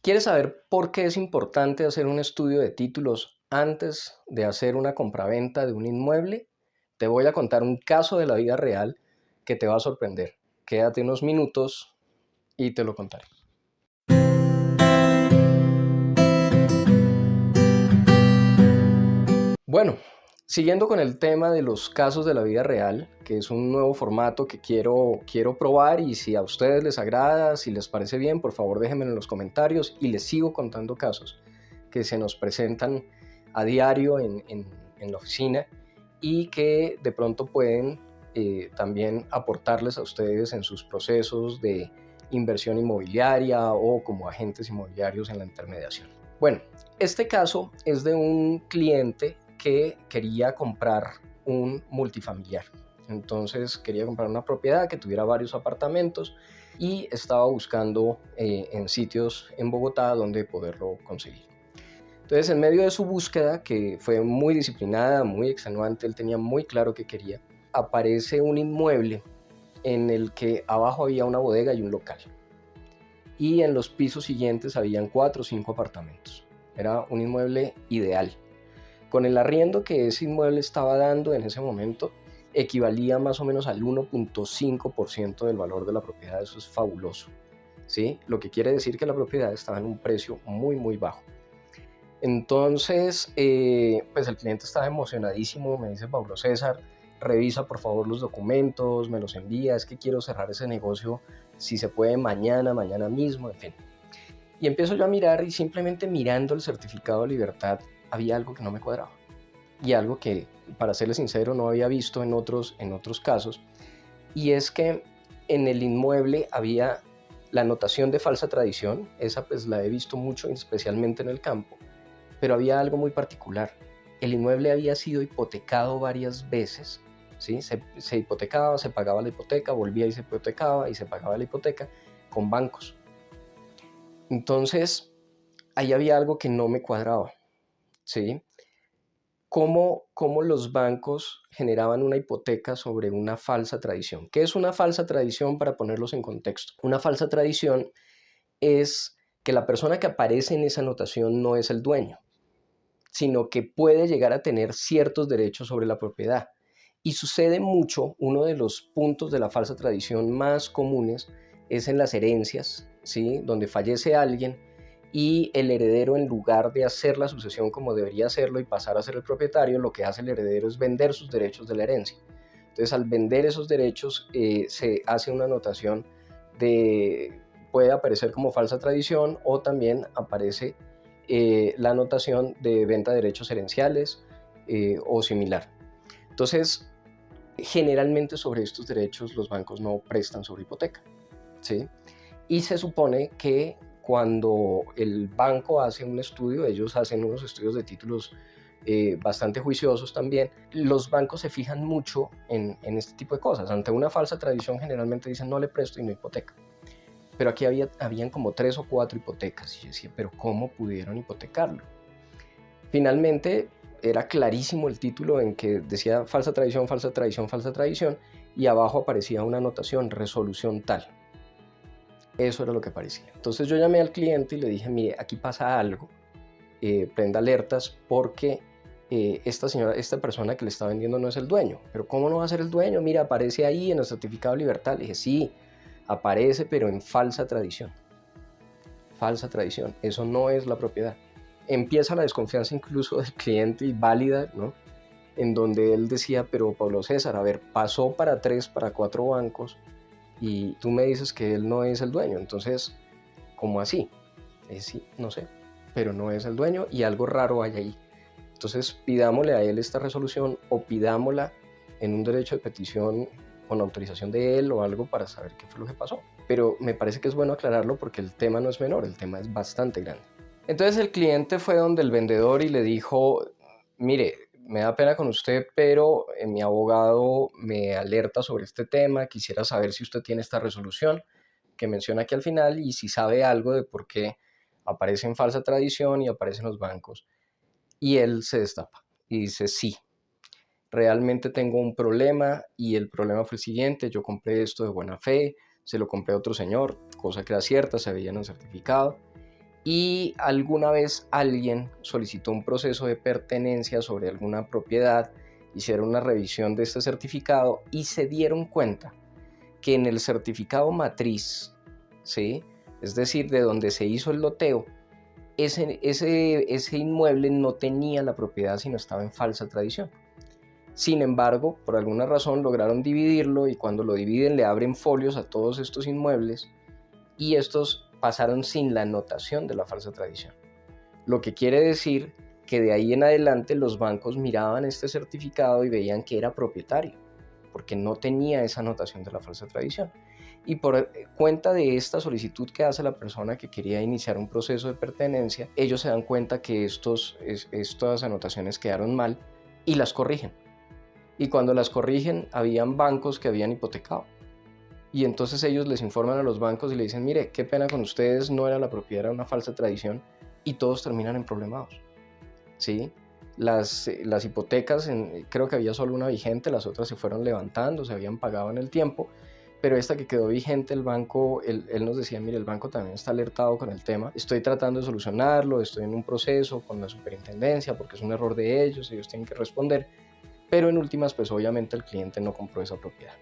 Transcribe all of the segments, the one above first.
¿Quieres saber por qué es importante hacer un estudio de títulos antes de hacer una compraventa de un inmueble? Te voy a contar un caso de la vida real que te va a sorprender. Quédate unos minutos y te lo contaré. Bueno, siguiendo con el tema de los casos de la vida real, que es un nuevo formato que quiero probar, y si a ustedes les agrada, si les parece bien, por favor déjenmelo en los comentarios y les sigo contando casos que se nos presentan a diario en la oficina y que de pronto pueden también aportarles a ustedes en sus procesos de inversión inmobiliaria o como agentes inmobiliarios en la intermediación. Bueno, este caso es de un cliente que quería comprar un multifamiliar. Entonces quería comprar una propiedad que tuviera varios apartamentos y estaba buscando en sitios en Bogotá donde poderlo conseguir. Entonces, en medio de su búsqueda, que fue muy disciplinada, muy extenuante, él tenía muy claro qué quería, aparece un inmueble en el que abajo había una bodega y un local. Y en los pisos siguientes habían 4 o 5 apartamentos. Era un inmueble ideal. Con el arriendo que ese inmueble estaba dando en ese momento, equivalía más o menos al 1.5% del valor de la propiedad. Eso es fabuloso, ¿sí? Lo que quiere decir que la propiedad estaba en un precio muy, muy bajo. Entonces, pues el cliente estaba emocionadísimo, me dice: Pablo César, revisa por favor los documentos, me los envía, es que quiero cerrar ese negocio, si se puede mañana mismo, en fin. Y empiezo yo a mirar, y simplemente mirando el certificado de libertad había algo que no me cuadraba, y algo que, para serle sincero, no había visto en otros casos, y es que en el inmueble había la notación de falsa tradición. Esa pues la he visto mucho, especialmente en el campo, pero había algo muy particular. El inmueble había sido hipotecado varias veces, ¿sí? Se hipotecaba, se pagaba la hipoteca, volvía y se hipotecaba y se pagaba la hipoteca con bancos. Entonces, ahí había algo que no me cuadraba, ¿sí? ¿Cómo los bancos generaban una hipoteca sobre una falsa tradición? ¿Qué es una falsa tradición, para ponerlos en contexto? Una falsa tradición es que la persona que aparece en esa anotación no es el dueño, sino que puede llegar a tener ciertos derechos sobre la propiedad. Y sucede mucho. Uno de los puntos de la falsa tradición más comunes es en las herencias, ¿sí? Donde fallece alguien y el heredero, en lugar de hacer la sucesión como debería hacerlo y pasar a ser el propietario, lo que hace el heredero es vender sus derechos de la herencia. Entonces, al vender esos derechos, se hace una anotación puede aparecer como falsa tradición, o también aparece la anotación de venta de derechos herenciales o similar. Entonces, generalmente sobre estos derechos los bancos no prestan sobre hipoteca, ¿sí? Y se supone que cuando el banco hace un estudio, ellos hacen unos estudios de títulos bastante juiciosos también. Los bancos se fijan mucho en este tipo de cosas. Ante una falsa tradición generalmente dicen: no le presto y no hipoteca. Pero aquí habían como 3 o 4 hipotecas, y yo decía: pero ¿cómo pudieron hipotecarlo? Finalmente era clarísimo el título, en que decía falsa tradición, falsa tradición, falsa tradición, y abajo aparecía una anotación: resolución tal. Eso era lo que aparecía. Entonces yo llamé al cliente y le dije: mire, aquí pasa algo, prenda alertas, porque esta persona que le está vendiendo no es el dueño. Pero ¿cómo no va a ser el dueño? Mira, aparece ahí en el certificado de libertad. Le dije: sí, aparece, pero en falsa tradición. Falsa tradición, eso no es la propiedad. Empieza la desconfianza incluso del cliente, y válida, ¿no? En donde él decía: pero Pablo César, a ver, pasó para 3, para 4 bancos y tú me dices que él no es el dueño. Entonces, ¿cómo así? Sí, no sé, pero no es el dueño y algo raro hay ahí. Entonces, pidámosle a él esta resolución, o pidámosla en un derecho de petición con autorización de él o algo, para saber qué fue lo que pasó. Pero me parece que es bueno aclararlo, porque el tema no es menor, el tema es bastante grande. Entonces el cliente fue donde el vendedor y le dijo: mire, me da pena con usted, pero mi abogado me alerta sobre este tema. Quisiera saber si usted tiene esta resolución que menciona aquí al final, y si sabe algo de por qué aparece en falsa tradición y aparece en los bancos. Y él se destapa y dice: sí, realmente tengo un problema, y el problema fue el siguiente: yo compré esto de buena fe, se lo compré a otro señor, cosa que era cierta, se veía en el certificado, y alguna vez alguien solicitó un proceso de pertenencia sobre alguna propiedad, hicieron una revisión de este certificado y se dieron cuenta que en el certificado matriz, ¿sí?, es decir, de donde se hizo el loteo, ese inmueble no tenía la propiedad, sino estaba en falsa tradición. Sin embargo, por alguna razón lograron dividirlo y cuando lo dividen le abren folios a todos estos inmuebles y estos pasaron sin la anotación de la falsa tradición. Lo que quiere decir que de ahí en adelante los bancos miraban este certificado y veían que era propietario, porque no tenía esa anotación de la falsa tradición. Y por cuenta de esta solicitud que hace la persona que quería iniciar un proceso de pertenencia, ellos se dan cuenta que estas anotaciones quedaron mal y las corrigen. Y cuando las corrigen, habían bancos que habían hipotecado. Y entonces ellos les informan a los bancos y le dicen, mire, qué pena con ustedes, no era la propiedad, era una falsa tradición, y todos terminan en problemados, ¿sí? Las hipotecas, creo que había solo una vigente, las otras se fueron levantando, se habían pagado en el tiempo, pero esta que quedó vigente, el banco, él nos decía, mire, el banco también está alertado con el tema, estoy tratando de solucionarlo, estoy en un proceso con la superintendencia porque es un error de ellos tienen que responder, pero en últimas, pues obviamente el cliente no compró esa propiedad.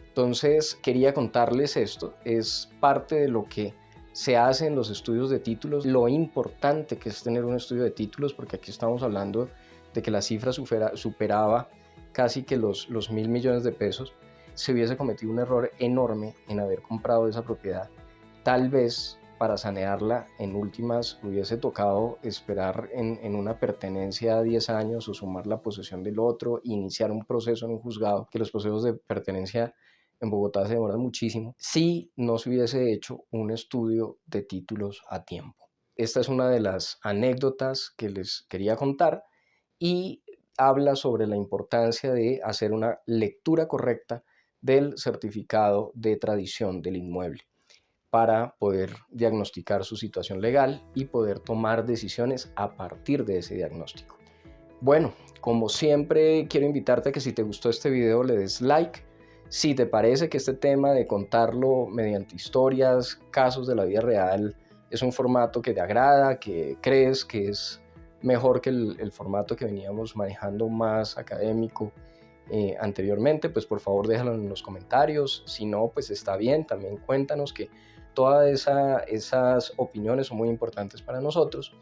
Entonces quería contarles esto, es parte de lo que se hace en los estudios de títulos, lo importante que es tener un estudio de títulos, porque aquí estamos hablando de que la cifra superaba casi que los 1.000 millones de pesos. Se hubiese cometido un error enorme en haber comprado esa propiedad. Tal vez para sanearla, en últimas, hubiese tocado esperar en una pertenencia a 10 años o sumar la posesión del otro, iniciar un proceso en un juzgado, que los procesos de pertenencia en Bogotá se demoran muchísimo, si no se hubiese hecho un estudio de títulos a tiempo. Esta es una de las anécdotas que les quería contar y habla sobre la importancia de hacer una lectura correcta del certificado de tradición del inmueble para poder diagnosticar su situación legal y poder tomar decisiones a partir de ese diagnóstico. Bueno, como siempre quiero invitarte a que si te gustó este video le des like. Si te parece que este tema de contarlo mediante historias, casos de la vida real, es un formato que te agrada, que crees que es mejor que el formato que veníamos manejando más académico anteriormente, pues por favor déjalo en los comentarios. Si no, pues está bien, también cuéntanos, que todas esas opiniones son muy importantes para nosotros.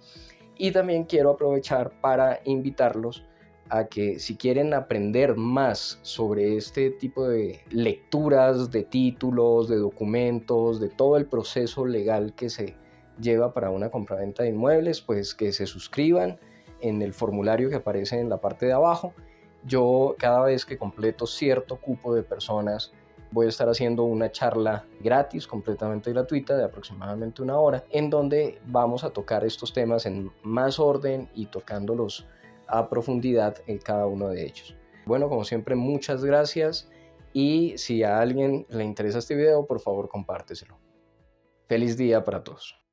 Y también quiero aprovechar para invitarlos a que si quieren aprender más sobre este tipo de lecturas de títulos, de documentos, de todo el proceso legal que se lleva para una compraventa de inmuebles, pues que se suscriban en el formulario que aparece en la parte de abajo. Yo cada vez que completo cierto cupo de personas voy a estar haciendo una charla gratis, completamente gratuita, de aproximadamente 1 hora, en donde vamos a tocar estos temas en más orden y tocándolos a profundidad en cada uno de ellos. Bueno, como siempre, muchas gracias y si a alguien le interesa este video, por favor compárteselo. Feliz día para todos.